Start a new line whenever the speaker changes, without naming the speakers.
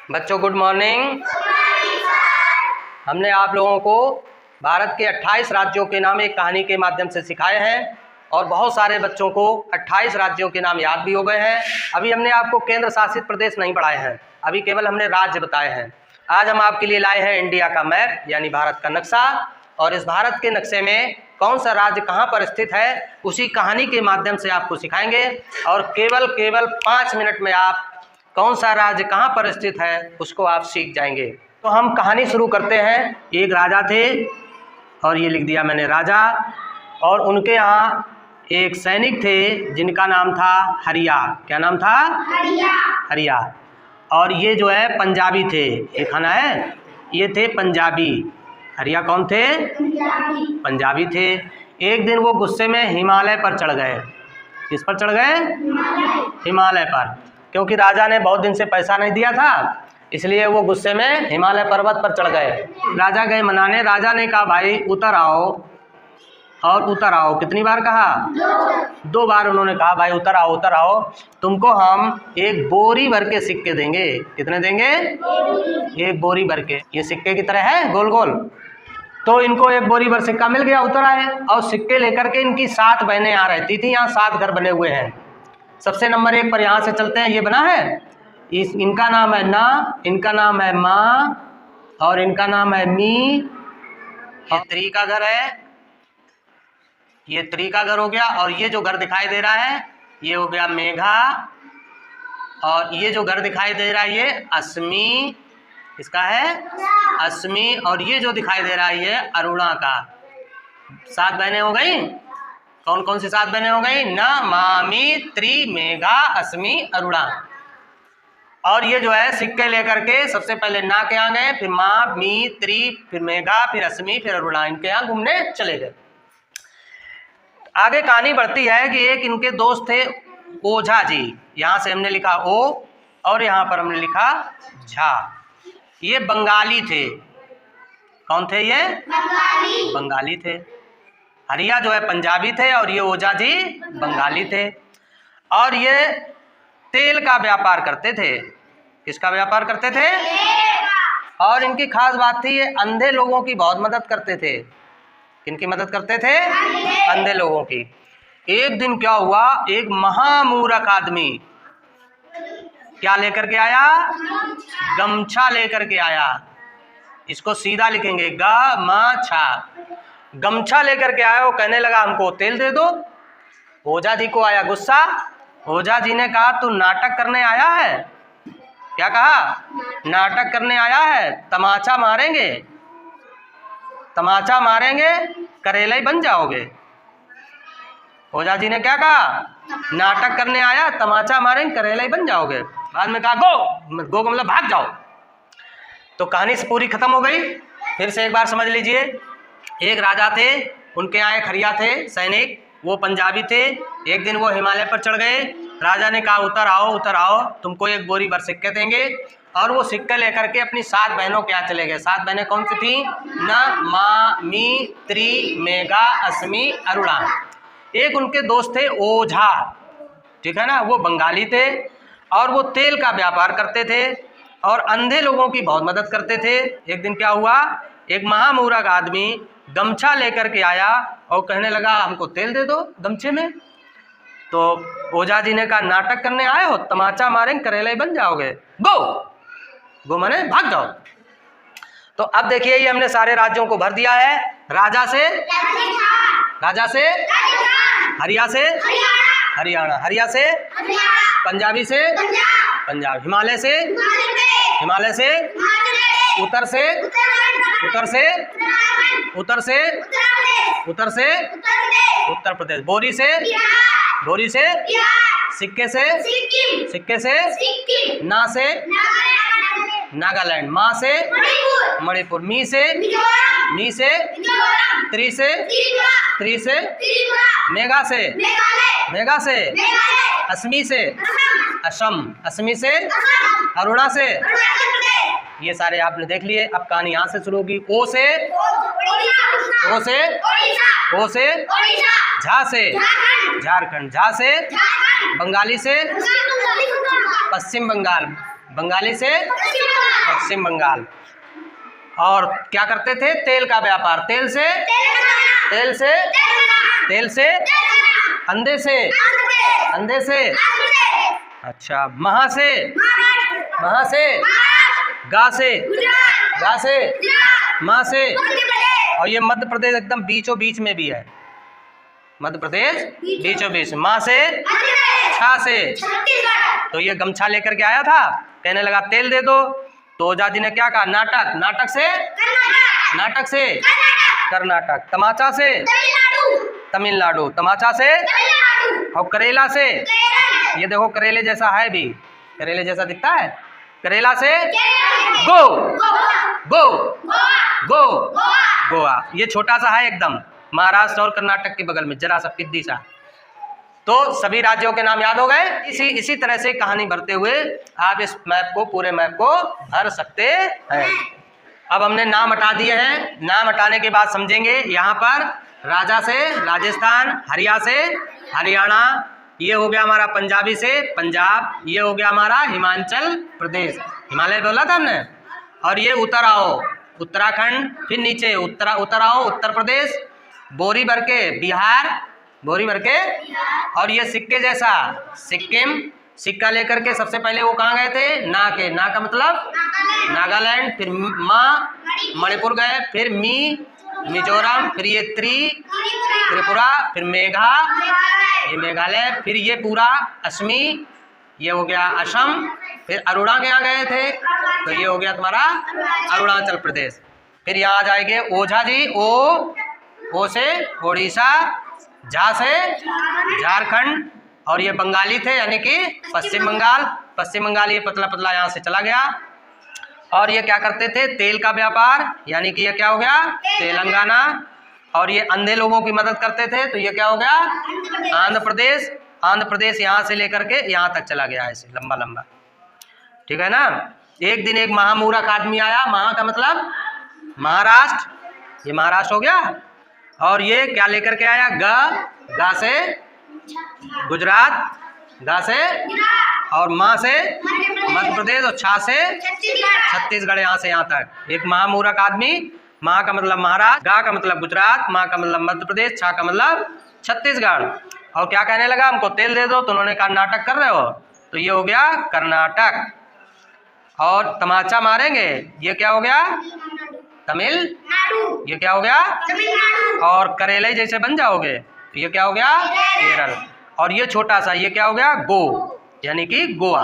बच्चों good morning. हमने आप लोगों को भारत के 28 राज्यों के नाम एक कहानी के माध्यम से सिखाए हैं और बहुत सारे बच्चों को 28 राज्यों के नाम याद भी हो गए हैं। अभी हमने आपको केंद्र शासित प्रदेश नहीं पढ़ाए हैं, अभी केवल हमने राज्य बताए हैं। आज हम आपके लिए लाए हैं इंडिया का मैप यानी भारत का नक्शा, और इस भारत के नक्शे में कौन सा राज्य कहाँ पर स्थित है उसी कहानी के माध्यम से आपको सिखाएंगे। और केवल 5 मिनट में आप कौन सा राज्य कहाँ पर स्थित है उसको आप सीख जाएंगे। तो हम कहानी शुरू करते हैं। एक राजा थे, और ये लिख दिया मैंने राजा, और उनके यहाँ एक सैनिक थे जिनका नाम था हरिया। क्या नाम था? हरिया। और ये जो है पंजाबी थे, ये खाना है, ये थे पंजाबी। हरिया कौन थे? पंजाबी थे। एक दिन वो गुस्से में हिमालय पर चढ़ गए। किस पर चढ़ गए? हिमालय पर, क्योंकि राजा ने बहुत दिन से पैसा नहीं दिया था, इसलिए वो गुस्से में हिमालय पर्वत पर चढ़ गए। राजा गए मनाने। राजा ने कहा भाई उतर आओ, और उतर आओ। कितनी बार कहा? 2 बार उन्होंने कहा भाई उतर आओ उतर आओ, तुमको हम एक बोरी भर के सिक्के देंगे। कितने देंगे? एक बोरी भर के। ये सिक्के की तरह है गोल गोल। तो इनको एक बोरी भर सिक्का मिल गया, उतर आए, और सिक्के लेकर के इनकी 7 बहनें आ रहती थी। यहाँ 7 घर बने हुए हैं। सबसे नंबर 1 पर यहाँ से चलते हैं। ये बना है, इनका नाम है ना, इनका नाम है माँ, और इनका नाम है मी। और 3 का घर है, ये 3 का घर हो गया। और ये जो घर दिखाई दे रहा है ये हो गया मेघा, और ये जो घर दिखाई दे रहा है ये अस्मी। इसका है अस्मी। और ये जो दिखाई दे रहा है ये अरुणा का। 7 बहनें हो गई। कौन कौन सी 7 बहनें हो गई? ना, मामी, त्रि, मेघा, अस्मी, अरुणा। और ये जो है सिक्के लेकर के सबसे पहले ना के यहाँ गए, फिर माँ, मी, त्रि, फिर मेघा, फिर अस्मी, फिर अरुणा, इनके यहाँ घूमने चले गए। आगे कहानी बढ़ती है कि एक इनके दोस्त थे ओझा जी। यहाँ से हमने लिखा ओ, और यहाँ पर हमने लिखा झा। ये बंगाली थे। कौन थे ये? बंगाली थे। हरिया जो है पंजाबी थे, और ये ओझा जी बंगाली थे। और ये तेल का व्यापार करते थे। किसका व्यापार करते थे? और इनकी खास बात थी, ये अंधे लोगों की बहुत मदद करते थे। किनकी मदद करते थे? अंधे लोगों की। एक दिन क्या हुआ, एक महामूर्ख आदमी क्या लेकर के आया? गमछा लेकर के आया। इसको सीधा लिखेंगे ग-म-छा। गमछा लेकर के आया। वो कहने लगा हमको तेल दे दो। ओझा जी को आया गुस्सा। ओझा जी ने कहा तू नाटक करने आया है? क्या कहा? नाटक करने आया है, तमाचा मारेंगे, तमाचा मारेंगे, करेला ही बन जाओगे। ओझा जी ने क्या कहा? नाटक करने आया, तमाचा मारेंगे, करेला ही बन जाओगे। बाद में कहा गो, गो का मतलब भाग जाओ। तो कहानी से पूरी खत्म हो गई। फिर से एक बार समझ लीजिए। एक राजा थे, उनके यहाँ एक हरिया थे सैनिक, वो पंजाबी थे। एक दिन वो हिमालय पर चढ़ गए। राजा ने कहा उतर आओ, तुमको एक बोरी भर सिक्के देंगे। और वो सिक्के लेकर के अपनी 7 बहनों के यहाँ चले गए। 7 बहनें कौन सी थी? न, मा, मी, त्रि, मेघा, अस्मी, अरुणा। एक उनके दोस्त थे ओझा, ठीक है ना, वो बंगाली थे, और वो तेल का व्यापार करते थे और अंधे लोगों की बहुत मदद करते थे। एक दिन क्या हुआ, एक महामूर्ख आदमी गमछा लेकर के आया और कहने लगा हमको तेल दे दो गमछे में। तो ओझा जी ने कहा नाटक करने आए हो, तमाचा मारेंगे, करेला ही बन जाओगे। गो, गो माने भाग जाओ। तो अब देखिए ये हमने सारे राज्यों को भर दिया है। राजा से हरिया से हरियाणा, हरिया से पंजाबी से पंजाब, हिमालय से उत्तर से उत्तर प्रदेश, बोरी से सिक्के से ना से नागालैंड, माँ से मणिपुर, मी से त्रि से मेघा से अस्मी से असम से अरुणा से। ये सारे आपने देख लिए। अब कहानी यहाँ से शुरू होगी। ओ से झा से झारखंड, झा से बंगाली से पश्चिम बंगाल, बंगाली से पश्चिम बंगाल। और क्या करते थे? तेल का व्यापार। तेल से अंधे से अच्छा। महा से गा से माँ से। और ये मध्य प्रदेश एकदम बीचों बीच में भी है, मध्य प्रदेश बीचों बीच। माँ से छा से। तो ये गमछा लेकर के आया था, कहने लगा तेल दे दो। तो ओझा जी ने क्या कहा? नाटक से कर्नाटक। तमाचा से तमिलनाडु। तमाचा से और करेला से, ये देखो करेले जैसा है भी, करेले जैसा दिखता है। करेला से गोवा। ये छोटा सा है एकदम, महाराष्ट्र और कर्नाटक के बगल में, जरा सा पिद्दी सा। तो सभी राज्यों के नाम याद हो गए। इसी तरह से कहानी भरते हुए आप इस पूरे मैप को भर सकते हैं। अब हमने नाम हटा दिए हैं। नाम हटाने के बाद समझेंगे यहाँ पर राजा से राजस्थान, हरिया से हरियाणा, ये हो गया हमारा पंजाबी से पंजाब, ये हो गया हमारा हिमाचल प्रदेश, हिमालय बोला था हमने। और ये उतर आओ उत्तराखंड, फिर नीचे उतर आओ उत्तर प्रदेश, बोरी भर के बिहार, बोरी भर के। और ये सिक्के जैसा सिक्किम, सिक्का लेकर के सबसे पहले वो कहाँ गए थे? ना का मतलब नागालैंड, फिर मणिपुर गए, फिर मिजोरम, फिर ये त्रिपुरा, फिर ये मेघालय, फिर ये पूरा असमी, ये हो गया असम, फिर अरुणा के यहाँ गए थे, तो ये हो गया तुम्हारा अरुणाचल प्रदेश। फिर यहाँ आ जाएंगे ओझा जी, ओ से उड़ीसा, झा से झारखंड, और ये बंगाली थे यानी कि पश्चिम बंगाल। ये पतला पतला यहाँ से चला गया। और ये क्या करते थे? तेल का व्यापार, यानी कि ये क्या हो गया? तेलंगाना। और ये अंधे लोगों की मदद करते थे, तो ये क्या हो गया? आंध्र प्रदेश यहाँ से लेकर के यहाँ तक चला गया, ऐसे लंबा लंबा, ठीक है ना। एक दिन एक महामूर्ख आदमी आया, महा का मतलब महाराष्ट्र, ये महाराष्ट्र हो गया। और ये क्या लेकर के आया? गा से गुजरात, गा से और माँ से मध्य प्रदेश, और छा से छत्तीसगढ़, यहाँ से यहाँ तक। एक महामूर्ख आदमी, माँ का मतलब महाराष्ट्र, गा का मतलब गुजरात, माँ का मतलब मध्य प्रदेश, छा का मतलब छत्तीसगढ़। और क्या कहने लगा? हमको तेल दे दो। तो उन्होंने कहा नाटक कर रहे हो, तो ये हो गया कर्नाटक। और तमाचा मारेंगे, ये क्या हो गया? तमिलनाडु। ये क्या हो गया? तमिलनाडु। और करेले जैसे बन जाओगे, तो ये क्या हो गया? केरल। और ये छोटा सा, ये क्या हो गया? यानी कि गोवा।